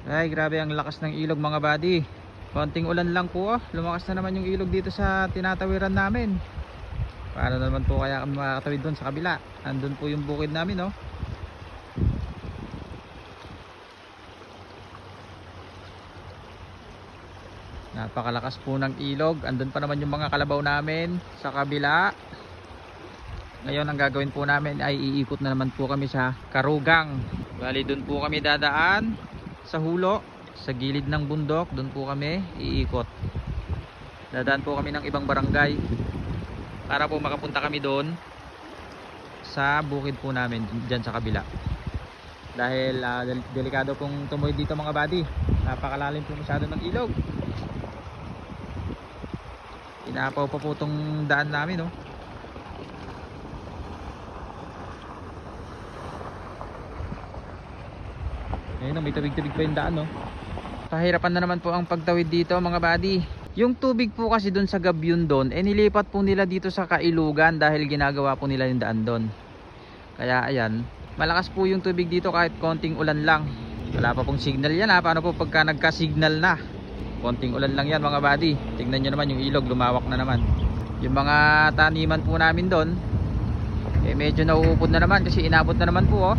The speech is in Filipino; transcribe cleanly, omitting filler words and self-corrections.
Ay, grabe ang lakas ng ilog mga buddy. Konting ulan lang po, lumakas na naman yung ilog dito sa tinatawiran namin. Paano naman po kaya kami makakatawid doon sa kabila? Andun po yung bukid namin, oh. Napakalakas po ng ilog. Andun pa naman yung mga kalabaw namin sa kabila. Ngayon ang gagawin po namin ay iikot na naman po kami sa Karugang. Bali doon po kami dadaan sa hulo, sa gilid ng bundok. Doon po kami iikot. Dadaan po kami ng ibang barangay para po makapunta kami doon sa bukid po namin dyan sa kabila. Dahil delikado pong tumuwid dito mga buddy. Napakalalim po masyado ng ilog. Inapaw pa po itong daan namin, oh. Ayun, may tubig-tubig pa yung daan, no. Pahirapan na naman po ang pagtawid dito mga buddy. Yung tubig po kasi dun sa Gabyun doon, nilipat po nila dito sa Kailugan dahil ginagawa po nila yung daan doon. Kaya ayan, malakas po yung tubig dito kahit konting ulan lang. Wala pa pong signal yan, ha. Paano po pagka nagka-signal na? Konting ulan lang yan mga buddy. Tingnan nyo naman yung ilog, lumawak na naman. Yung mga taniman po namin doon, medyo nauupod na naman kasi inabot na naman po, oh.